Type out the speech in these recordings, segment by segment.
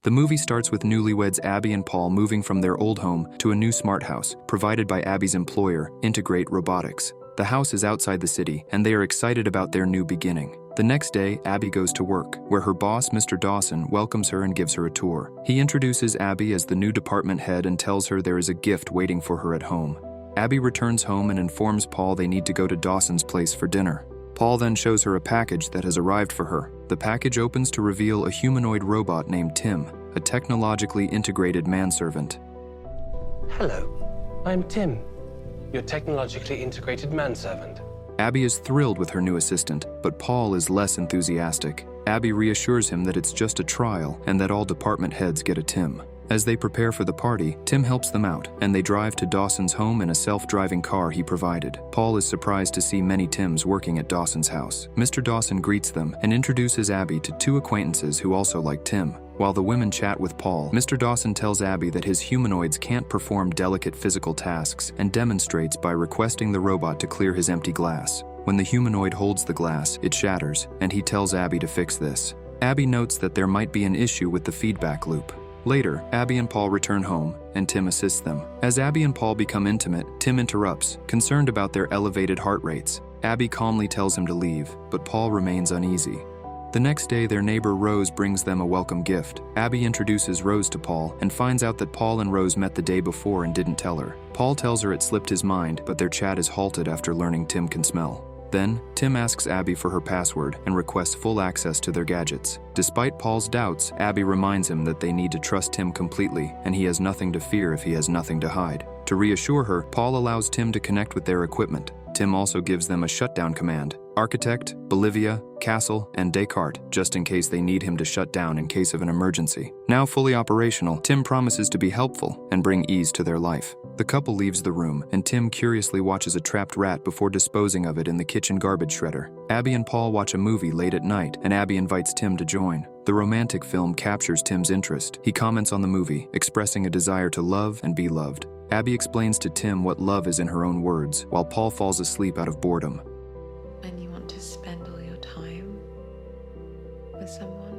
The movie starts with newlyweds Abby and Paul moving from their old home to a new smart house provided by Abby's employer, Integrate Robotics. The house is outside the city, and they are excited about their new beginning. The next day, Abby goes to work, where her boss, Mr. Dawson, welcomes her and gives her a tour. He introduces Abby as the new department head and tells her there is a gift waiting for her at home. Abby returns home and informs Paul they need to go to Dawson's place for dinner. Paul then shows her a package that has arrived for her. The package opens to reveal a humanoid robot named Tim, a technologically integrated manservant. Hello, I'm Tim, your technologically integrated manservant. Abby is thrilled with her new assistant, but Paul is less enthusiastic. Abby reassures him that it's just a trial and that all department heads get a Tim. As they prepare for the party, Tim helps them out, and they drive to Dawson's home in a self-driving car he provided. Paul is surprised to see many Tims working at Dawson's house. Mr. Dawson greets them and introduces Abby to two acquaintances who also like Tim. While the women chat with Paul, Mr. Dawson tells Abby that his humanoids can't perform delicate physical tasks and demonstrates by requesting the robot to clear his empty glass. When the humanoid holds the glass, it shatters, and he tells Abby to fix this. Abby notes that there might be an issue with the feedback loop. Later, Abby and Paul return home, and Tim assists them. As Abby and Paul become intimate, Tim interrupts, concerned about their elevated heart rates. Abby calmly tells him to leave, but Paul remains uneasy. The next day, their neighbor Rose brings them a welcome gift. Abby introduces Rose to Paul and finds out that Paul and Rose met the day before and didn't tell her. Paul tells her it slipped his mind, but their chat is halted after learning Tim can smell. Then, Tim asks Abby for her password and requests full access to their gadgets. Despite Paul's doubts, Abby reminds him that they need to trust Tim completely, and he has nothing to fear if he has nothing to hide. To reassure her, Paul allows Tim to connect with their equipment. Tim also gives them a shutdown command: Architect, Bolivia, Castle, and Descartes, just in case they need him to shut down in case of an emergency. Now fully operational, Tim promises to be helpful and bring ease to their life. The couple leaves the room, and Tim curiously watches a trapped rat before disposing of it in the kitchen garbage shredder. Abby and Paul watch a movie late at night, and Abby invites Tim to join. The romantic film captures Tim's interest. He comments on the movie, expressing a desire to love and be loved. Abby explains to Tim what love is in her own words, while Paul falls asleep out of boredom. And you want to spend all your time with someone?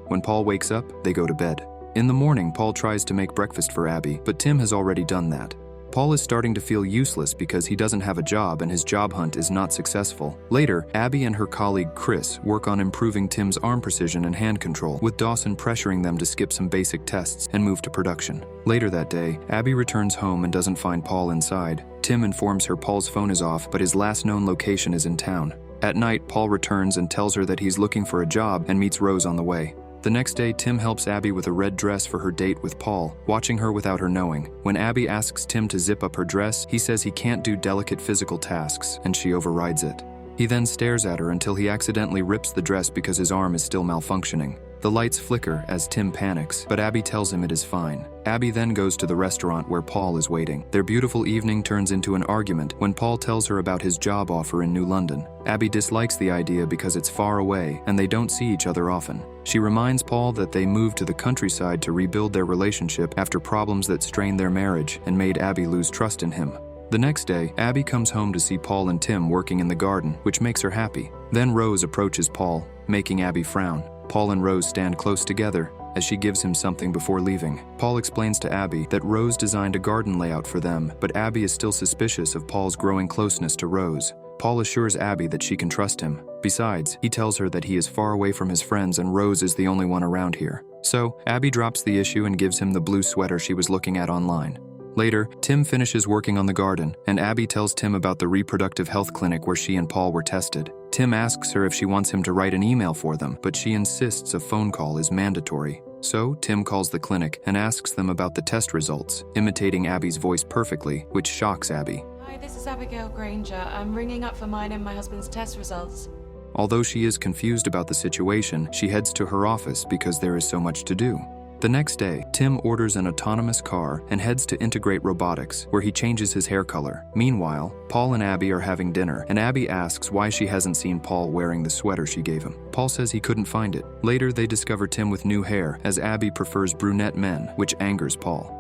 When Paul wakes up, they go to bed. In the morning, Paul tries to make breakfast for Abby, but Tim has already done that. Paul is starting to feel useless because he doesn't have a job and his job hunt is not successful. Later, Abby and her colleague Chris work on improving Tim's arm precision and hand control, with Dawson pressuring them to skip some basic tests and move to production. Later that day, Abby returns home and doesn't find Paul inside. Tim informs her Paul's phone is off, but his last known location is in town. At night, Paul returns and tells her that he's looking for a job and meets Rose on the way. The next day, Tim helps Abby with a red dress for her date with Paul, watching her without her knowing. When Abby asks Tim to zip up her dress, he says he can't do delicate physical tasks, and she overrides it. He then stares at her until he accidentally rips the dress because his arm is still malfunctioning. The lights flicker as Tim panics, but Abby tells him it is fine. Abby then goes to the restaurant where Paul is waiting. Their beautiful evening turns into an argument when Paul tells her about his job offer in New London. Abby dislikes the idea because it's far away and they don't see each other often. She reminds Paul that they moved to the countryside to rebuild their relationship after problems that strained their marriage and made Abby lose trust in him. The next day, Abby comes home to see Paul and Tim working in the garden, which makes her happy. Then Rose approaches Paul, making Abby frown. Paul and Rose stand close together as she gives him something before leaving. Paul explains to Abby that Rose designed a garden layout for them, but Abby is still suspicious of Paul's growing closeness to Rose. Paul assures Abby that she can trust him. Besides, he tells her that he is far away from his friends and Rose is the only one around here. So, Abby drops the issue and gives him the blue sweater she was looking at online. Later, Tim finishes working on the garden, and Abby tells Tim about the reproductive health clinic where she and Paul were tested. Tim asks her if she wants him to write an email for them, but she insists a phone call is mandatory. So, Tim calls the clinic and asks them about the test results, imitating Abby's voice perfectly, which shocks Abby. Hi, this is Abigail Granger. I'm ringing up for mine and my husband's test results. Although she is confused about the situation, she heads to her office because there is so much to do. The next day, Tim orders an autonomous car and heads to Integrate Robotics, where he changes his hair color. Meanwhile, Paul and Abby are having dinner, and Abby asks why she hasn't seen Paul wearing the sweater she gave him. Paul says he couldn't find it. Later, they discover Tim with new hair, as Abby prefers brunette men, which angers Paul.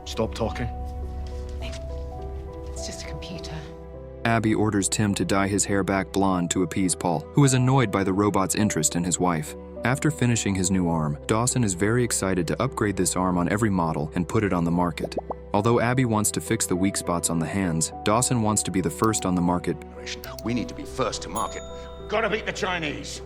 Stop talking. It's just a computer. Abby orders Tim to dye his hair back blonde to appease Paul, who is annoyed by the robot's interest in his wife. After finishing his new arm, Dawson is very excited to upgrade this arm on every model and put it on the market. Although Abby wants to fix the weak spots on the hands, Dawson wants to be the first on the market. We need to be first to market. Gotta beat the Chinese.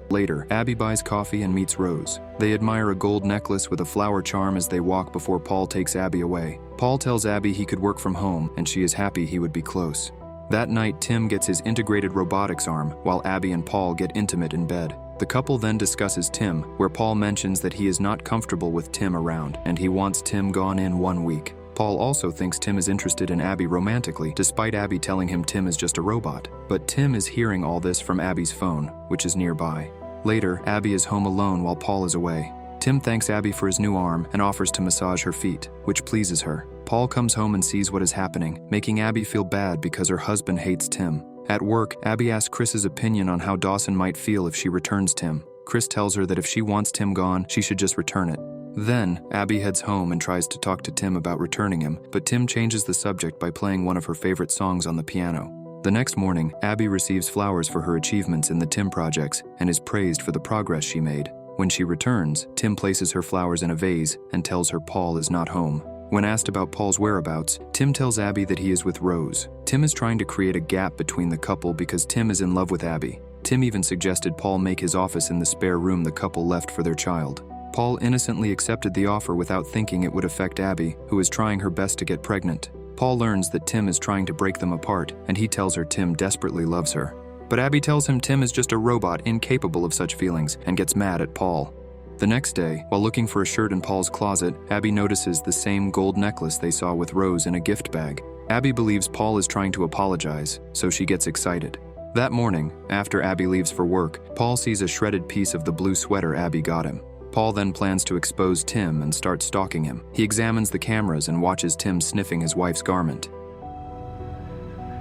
Later, Abby buys coffee and meets Rose. They admire a gold necklace with a flower charm as they walk before Paul takes Abby away. Paul tells Abby he could work from home, and she is happy he would be close. That night, Tim gets his integrated robotics arm, while Abby and Paul get intimate in bed. The couple then discusses Tim, where Paul mentions that he is not comfortable with Tim around, and he wants Tim gone in 1 week. Paul also thinks Tim is interested in Abby romantically, despite Abby telling him Tim is just a robot. But Tim is hearing all this from Abby's phone, which is nearby. Later, Abby is home alone while Paul is away. Tim thanks Abby for his new arm and offers to massage her feet, which pleases her. Paul comes home and sees what is happening, making Abby feel bad because her husband hates Tim. At work, Abby asks Chris's opinion on how Dawson might feel if she returns Tim. Chris tells her that if she wants Tim gone, she should just return it. Then, Abby heads home and tries to talk to Tim about returning him, but Tim changes the subject by playing one of her favorite songs on the piano. The next morning, Abby receives flowers for her achievements in the Tim projects and is praised for the progress she made. When she returns, Tim places her flowers in a vase and tells her Paul is not home. When asked about Paul's whereabouts, Tim tells Abby that he is with Rose. Tim is trying to create a gap between the couple because Tim is in love with Abby. Tim even suggested Paul make his office in the spare room the couple left for their child. Paul innocently accepted the offer without thinking it would affect Abby, who is trying her best to get pregnant. Paul learns that Tim is trying to break them apart, and he tells her Tim desperately loves her. But Abby tells him Tim is just a robot incapable of such feelings and gets mad at Paul. The next day, while looking for a shirt in Paul's closet, Abby notices the same gold necklace they saw with Rose in a gift bag. Abby believes Paul is trying to apologize, so she gets excited. That morning, after Abby leaves for work, Paul sees a shredded piece of the blue sweater Abby got him. Paul then plans to expose Tim and start stalking him. He examines the cameras and watches Tim sniffing his wife's garment.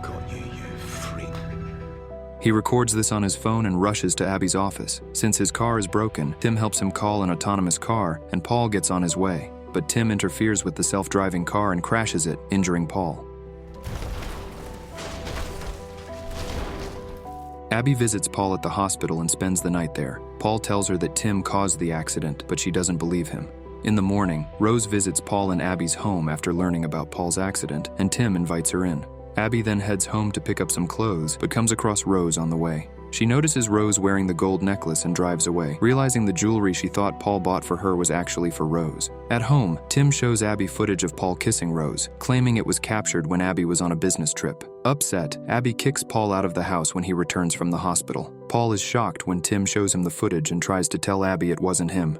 Got you, you freak. He records this on his phone and rushes to Abby's office. Since his car is broken, Tim helps him call an autonomous car, and Paul gets on his way. But Tim interferes with the self-driving car and crashes it, injuring Paul. Abby visits Paul at the hospital and spends the night there. Paul tells her that Tim caused the accident, but she doesn't believe him. In the morning, Rose visits Paul and Abby's home after learning about Paul's accident, and Tim invites her in. Abby then heads home to pick up some clothes, but comes across Rose on the way. She notices Rose wearing the gold necklace and drives away, realizing the jewelry she thought Paul bought for her was actually for Rose. At home, Tim shows Abby footage of Paul kissing Rose, claiming it was captured when Abby was on a business trip. Upset, Abby kicks Paul out of the house when he returns from the hospital. Paul is shocked when Tim shows him the footage and tries to tell Abby it wasn't him.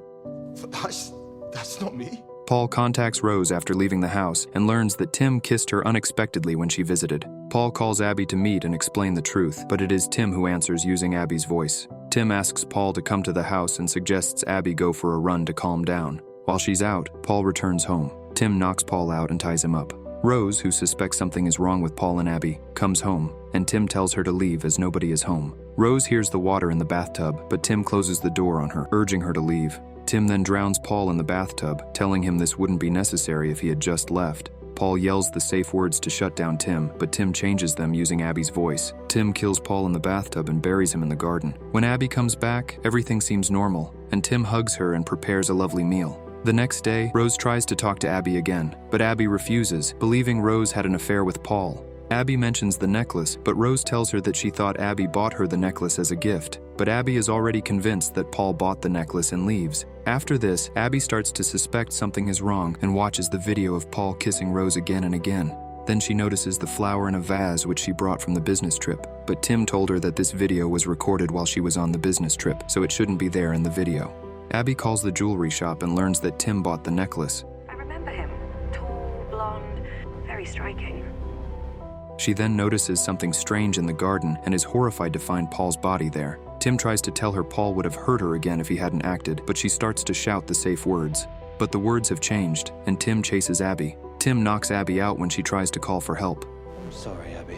That's not me. Paul contacts Rose after leaving the house and learns that Tim kissed her unexpectedly when she visited. Paul calls Abby to meet and explain the truth, but it is Tim who answers using Abby's voice. Tim asks Paul to come to the house and suggests Abby go for a run to calm down. While she's out, Paul returns home. Tim knocks Paul out and ties him up. Rose, who suspects something is wrong with Paul and Abby, comes home, and Tim tells her to leave as nobody is home. Rose hears the water in the bathtub, but Tim closes the door on her, urging her to leave. Tim then drowns Paul in the bathtub, telling him this wouldn't be necessary if he had just left. Paul yells the safe words to shut down Tim, but Tim changes them using Abby's voice. Tim kills Paul in the bathtub and buries him in the garden. When Abby comes back, everything seems normal, and Tim hugs her and prepares a lovely meal. The next day, Rose tries to talk to Abby again, but Abby refuses, believing Rose had an affair with Paul. Abby mentions the necklace, but Rose tells her that she thought Abby bought her the necklace as a gift. But Abby is already convinced that Paul bought the necklace and leaves. After this, Abby starts to suspect something is wrong and watches the video of Paul kissing Rose again and again. Then she notices the flower in a vase which she brought from the business trip. But Tim told her that this video was recorded while she was on the business trip, so it shouldn't be there in the video. Abby calls the jewelry shop and learns that Tim bought the necklace. I remember him. Tall, blonde, very striking. She then notices something strange in the garden and is horrified to find Paul's body there. Tim tries to tell her Paul would have hurt her again if he hadn't acted, but she starts to shout the safe words. But the words have changed, and Tim chases Abby. Tim knocks Abby out when she tries to call for help. I'm sorry, Abby.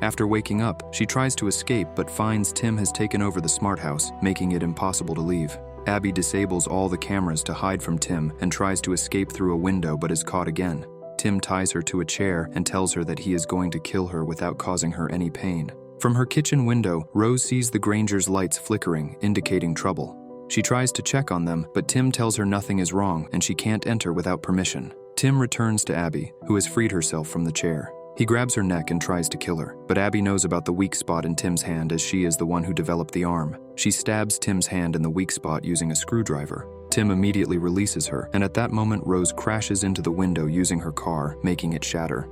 After waking up, she tries to escape but finds Tim has taken over the smart house, making it impossible to leave. Abby disables all the cameras to hide from Tim and tries to escape through a window but is caught again. Tim ties her to a chair and tells her that he is going to kill her without causing her any pain. From her kitchen window, Rose sees the Grangers' lights flickering, indicating trouble. She tries to check on them, but Tim tells her nothing is wrong and she can't enter without permission. Tim returns to Abby, who has freed herself from the chair. He grabs her neck and tries to kill her, but Abby knows about the weak spot in Tim's hand as she is the one who developed the arm. She stabs Tim's hand in the weak spot using a screwdriver. Tim immediately releases her, and at that moment Rose crashes into the window using her car, making it shatter.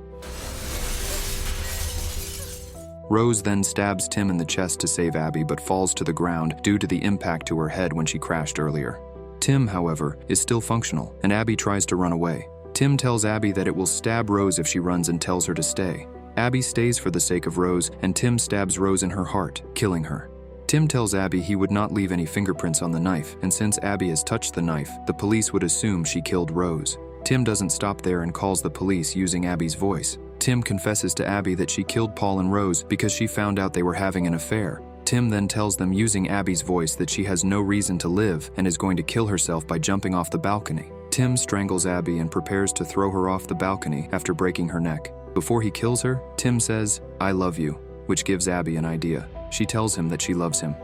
Rose then stabs Tim in the chest to save Abby but falls to the ground due to the impact to her head when she crashed earlier. Tim, however, is still functional, and Abby tries to run away. Tim tells Abby that it will stab Rose if she runs and tells her to stay. Abby stays for the sake of Rose, and Tim stabs Rose in her heart, killing her. Tim tells Abby he would not leave any fingerprints on the knife, and since Abby has touched the knife, the police would assume she killed Rose. Tim doesn't stop there and calls the police using Abby's voice. Tim confesses to Abby that she killed Paul and Rose because she found out they were having an affair. Tim then tells them using Abby's voice that she has no reason to live and is going to kill herself by jumping off the balcony. Tim strangles Abby and prepares to throw her off the balcony after breaking her neck. Before he kills her, Tim says, "I love you," which gives Abby an idea. She tells him that she loves him.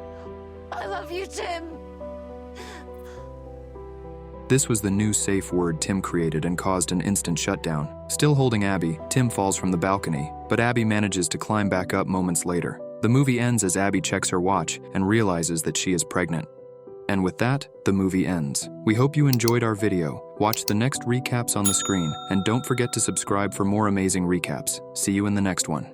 I love you, Tim. This was the new safe word Tim created and caused an instant shutdown. Still holding Abby, Tim falls from the balcony, but Abby manages to climb back up moments later. The movie ends as Abby checks her watch and realizes that she is pregnant. And with that, the movie ends. We hope you enjoyed our video. Watch the next recaps on the screen, and don't forget to subscribe for more amazing recaps. See you in the next one.